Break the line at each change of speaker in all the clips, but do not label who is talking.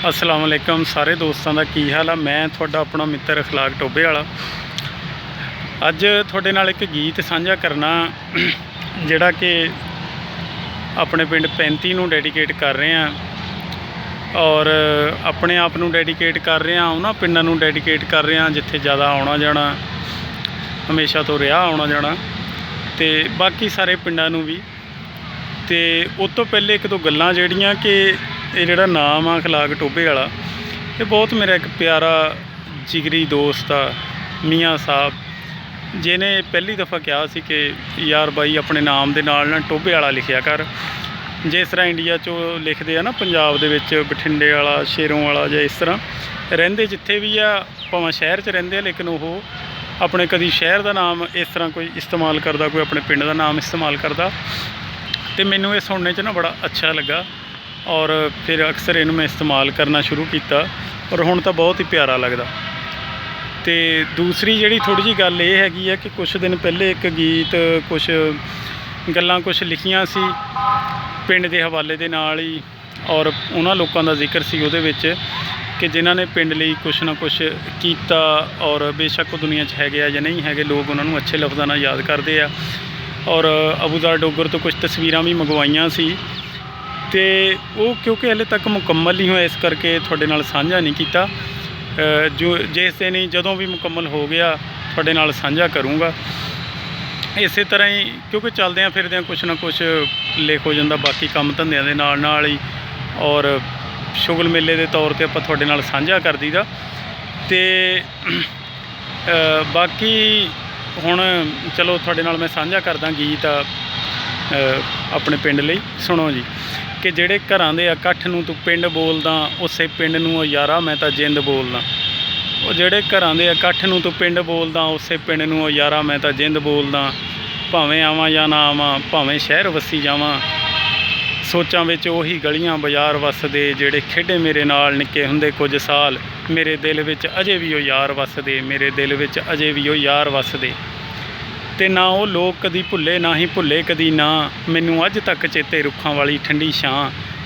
अस्सलाम वालेकुम सारे दोस्तों का की हाल है। मैं थोड़ा अपना मित्र अखलाक टोबे वाला अज थोड़े नाल एक गीत साझा करना जिहड़ा कि अपने पिंड 35 नूं डेडिकेट कर रहे हैं और अपने आप नूं डेडिकेट कर रहे हैं, उन्हां पिंडां नूं डेडिकेट कर रहे हैं जिथे ज़्यादा आउणा जाना हमेशा तो रहा आउणा जाना, तो बाकी सारे पिंडां नूं भी। तो उस तो पहले एक दो गल्लां जिहड़ियां कि ये जिहड़ा नाम आ अखलाक टोबे वाला, ये बहुत मेरा एक प्यारा जिगरी दोस्त आ मियाँ साहब, जिन्हें पहली दफ़ा कहा सी कि यार बाई अपने नाम के नाल ना टोबे वाला लिखिया कर। जिस तरह इंडिया चो लिखते हैं ना पंजाब दे विच बठिंडे वाला, शेरों वाला, या इस तरह रहिंदे जिथे भी आ भावें शहर च रहिंदे, लेकिन वो अपने कभी शहर का नाम इस तरह कोई इस्तेमाल करता, कोई अपने पिंड का नाम इस्तेमाल करता। तो मैनू ये सुनने च ना बड़ा अच्छा लगा और फिर अक्सर इनू मैं इस्तेमाल करना शुरू किया और हुण तो बहुत ही प्यारा लगता। तो दूसरी जी थोड़ी जी गल ये हैगी है कि कुछ दिन पहले एक गीत कुछ गल्लां कुछ लिखियां सी पिंड के हवाले दे नाल ही, और उन्हां लोकां दा जिक्र सी उहदे विच कि जिन्हां ने पिंड लई कुछ ना कुछ कीता, और बेशक दुनिया च हैगे या नहीं हैगे, लोग उन्हां नूं अच्छे लफ्ज़ां नाल याद करदे आ। और अबूज़र डोगर तो कुछ तस्वीरां भी मंगवाइयां सी, तो वो क्योंकि हले तक मुकम्मल नहीं होया, इस करके थोड़े नाल साझा नहीं किया। जो जिस दिन ही जदों भी मुकम्मल हो गया थोड़े नाल साझा करूँगा। इस तरह ही क्योंकि चलदे फिरदे कुछ ना कुछ लिख हो जाता, बाकी काम धंदियां दे नाल ही और शुगल मेले के तौर पर आपां थोड़े नाल साझा कर दीदा। तो बाकी हुण चलो थोड़े नाल मैं साझा करदा गीत अपने पिंड लई। सुनो जी कि जेड़े घरां दे इकट्ठ नूं तू पिंड बोलदा, उसे पिंड नूं यारा मैं तां जिंद बोलदा। वो जेड़े घरां दे इकट्ठ नूं तू पिंड बोलदा, उसे पिंड नूं यारा मैं तां जिंद बोलदा। भावें आवां या ना आवां, भावें शहर वसी जावां, सोचां विच ओही गलियां बाज़ार वसदे, जेड़े खेडे मेरे नाल निक्के हुंदे कुछ साल, मेरे दिल विच अजे भी ओ यार वसदे, मेरे दिल विच अजे भी ओ यार वसदे। ते ना वो लोग कदी भुल्ले, ना ही भुल्ले कदी ना, मैनू अज तक चेते रुखां वाली ठंडी छां,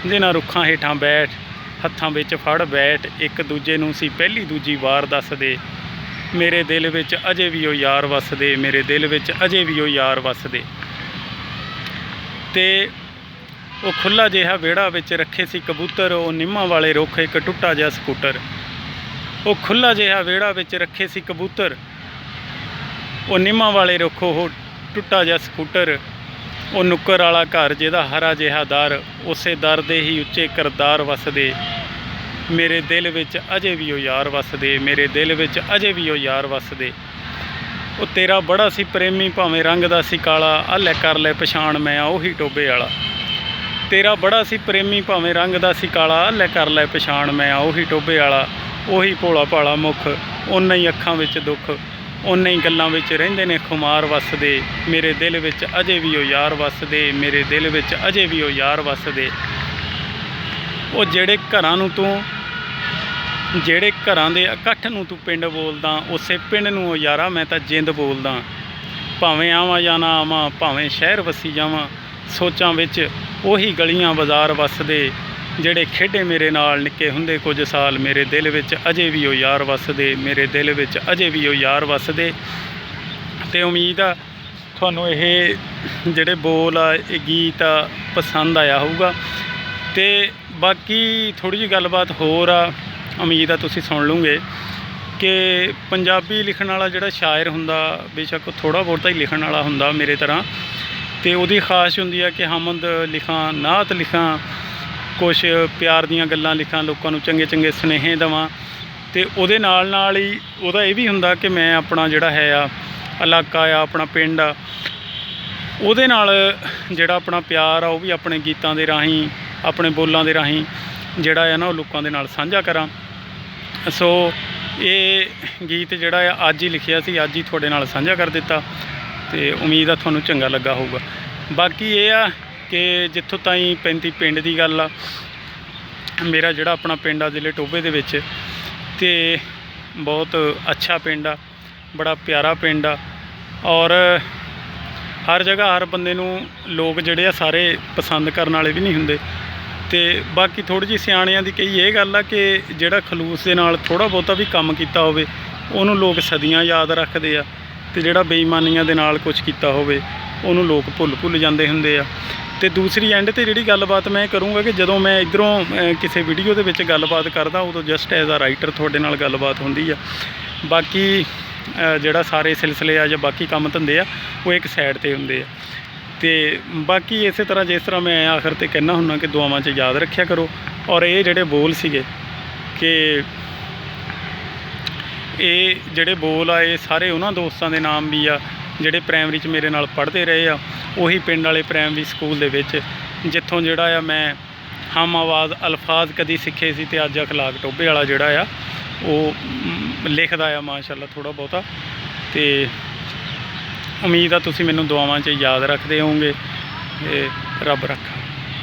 जिन्हां रुखां हेठां बैठ हत्थां विच फड़ बैठ, एक दूजे नूं सी पहली दूजी वार दसदे, मेरे दिल विच अजे भी ओ यार वसदे, मेरे दिल विच अजे भी ओ यार वसदे। ते वो खुला जिहा विहड़ा विच रखे सी कबूतर, वो निम्मां वाले रुख एक टुट्टा जिहा स्कूटर। वो खुला जिहा विहड़ा विच रखे सी कबूतर, वो निम्मां वाले रुख वो टुट्टा जिहा स्कूटर। वो नुक्कर वाला घर जिहदा हरा जिहा दर, उसे दर दे ही उच्चे करदार वसदे, मेरे दिल विच अजे भी ओ यार वसदे, मेरे दिल विच अजे भी ओ यार वसदे। वो तेरा बड़ा सी प्रेमी भावें रंग दा सी काला, हल्ले कर ले पछाण मैं ओही टोबे वाला। तेरा बड़ा सी प्रेमी भावें रंग दा सी काला, हल्ले कर ले पछाण मैं ओही टोबे वाला। ओही भोला भाला मुख, उन्ना ही अखां विच दुख, उन्ना ही गल्लां विच रहिंदे ने खुमार वसदे, मेरे दिल विच अजे भी ओ यार वसदे, मेरे दिल विच अजे भी ओ यार वसदे। वो जेड़े घरां नूं तूं जेड़े घरां दे इकट्ठ नूं तू पिंड बोलदा, उसे पिंड नूं ओ यारा मैं तां जिंद बोलदा। भावें आवां या ना आवां, भावें शहर वसी जावां, सोचां विच ओही गलियां बाज़ार वसदे, जेड़े खेडे मेरे नाल निक्के हुंदे कुछ साल, मेरे दिल विच अजे भी ओ यार वसदे, मेरे दिल विच अजे भी ओ यार वसदे। ते उम्मीद आ तुहानूं ये जेड़े बोल आ ये गीत आ पसंद आया होऊगा। ते बाकी थोड़ी जी गलबात होर आ, उम्मीद आ तुसीं सुन लूँगे कि पंजाबी लिखण वाला जिहड़ा शायर हुंदा, बेशक थोड़ा बहुता ही लिखण वाला हुंदा मेरे तरह, तो उहदी खाश हुंदी है कि हमद लिखां, नात लिखां, कुछ प्यार दीयां गल्लां लिखां, लोकां नूं चंगे चंगे सुनेहे देवां। तो उहदे नाल नाल ही उहदा ये भी हुंदा कि मैं अपना जिहड़ा है इलाका आ, अपना पिंड आ, उहदे नाल जिहड़ा अपना प्यार आ वो भी अपने गीतां दे राहीं, अपने बोलां दे राहीं जिहड़ा है ना वो लोकां दे नाल साझा करां। सो ये गीत जिहड़ा अज ही लिखिया सी, अज ही तुहाडे नाल साझा कर दिता, तो उम्मीद आ तुहानूं चंगा लगा होऊगा। बाकी ये आ कि जित्थों ताईं 35 पिंड की गल आ, मेरा जिहड़ा अपना पिंड आ जिले टोबे दे विच, ते बहुत अच्छा पिंड आ, बड़ा प्यारा पिंड आ, और हर जगह हर बंदे नूं लोग जिहड़े आ सारे पसंद करन वाले भी नहीं हुंदे। ਤੇ ਬਾਕੀ ਥੋੜ੍ਹੀ ਜਿਹੀ ਸਿਆਣਿਆਂ ਦੀ ਕਈ ਇਹ ਗੱਲ ਆ ਕਿ ਜਿਹੜਾ ਖਲੂਸ ਦੇ ਨਾਲ ਥੋੜ੍ਹਾ ਬਹੁਤਾ ਵੀ ਕੰਮ ਕੀਤਾ ਹੋਵੇ ਉਹਨੂੰ ਲੋਕ ਸਦੀਆਂ ਯਾਦ ਰੱਖਦੇ ਆ, ਤੇ ਜਿਹੜਾ ਬੇਈਮਾਨੀਆਂ ਦੇ ਨਾਲ ਕੁਝ ਕੀਤਾ ਹੋਵੇ ਉਹਨੂੰ ਲੋਕ ਭੁੱਲ ਜਾਂਦੇ ਹੁੰਦੇ ਆ। ਤੇ ਦੂਸਰੀ ਐਂਡ ਤੇ ਜਿਹੜੀ ਗੱਲਬਾਤ ਮੈਂ ਕਰੂੰਗਾ ਕਿ ਜਦੋਂ ਮੈਂ ਇੱਧਰੋਂ ਕਿਸੇ ਵੀਡੀਓ ਦੇ ਵਿੱਚ ਗੱਲਬਾਤ ਕਰਦਾ ਉਦੋਂ ਜਸਟ ਐਜ਼ ਆ ਰਾਈਟਰ ਤੁਹਾਡੇ ਨਾਲ ਗੱਲਬਾਤ ਹੁੰਦੀ ਆ, ਬਾਕੀ ਜਿਹੜਾ ਸਾਰੇ ਸਿਲਸਿਲੇ ਆ ਜਾਂ ਬਾਕੀ ਕੰਮ ਧੰਦੇ ਆ ਉਹ ਇੱਕ ਸਾਈਡ ਤੇ ਹੁੰਦੇ ਆ। ਤੇ ਬਾਕੀ ਇਸੇ ਤਰ੍ਹਾਂ ਜਿਸ ਤਰ੍ਹਾਂ ਮੈਂ ਆਖਰ ਤੇ ਕਹਿਣਾ ਹੁੰਦਾ ਕਿ ਦੁਆਵਾਂ 'ਚ ਯਾਦ ਰੱਖਿਆ ਕਰੋ। ਔਰ ਇਹ ਜਿਹੜੇ ਬੋਲ ਸੀਗੇ ਕਿ ਇਹ ਜਿਹੜੇ ਬੋਲ ਆ ਇਹ ਸਾਰੇ ਉਹਨਾਂ ਦੋਸਤਾਂ ਦੇ ਨਾਮ ਵੀ ਆ ਜਿਹੜੇ ਪ੍ਰਾਇਮਰੀ 'ਚ ਮੇਰੇ ਨਾਲ ਪੜ੍ਹਦੇ ਰਹੇ ਆ, ਉਹੀ ਪਿੰਡ ਵਾਲੇ ਪ੍ਰਾਇਮਰੀ ਸਕੂਲ ਦੇ ਵਿੱਚ ਜਿੱਥੋਂ ਜਿਹੜਾ ਆ ਮੈਂ ਹਮ ਆਵਾਜ਼ ਅਲਫਾਜ਼ ਕਦੀ ਸਿੱਖੇ ਸੀ ਤੇ ਅੱਜ ਅਖਲਾਕ ਟੋਭੇ ਵਾਲਾ ਜਿਹੜਾ ਆ ਉਹ ਲਿਖਦਾ ਆ ਮਾਸ਼ਾਅੱਲਾ ਥੋੜ੍ਹਾ ਬਹੁਤਾ। ਤੇ ਉਮੀਦ ਆ ਤੁਸੀਂ ਮੈਨੂੰ ਦੁਆਵਾਂ 'ਚ ਯਾਦ ਰੱਖਦੇ ਹੋਵੋਗੇ। ਰੱਬ ਰੱਖਾ।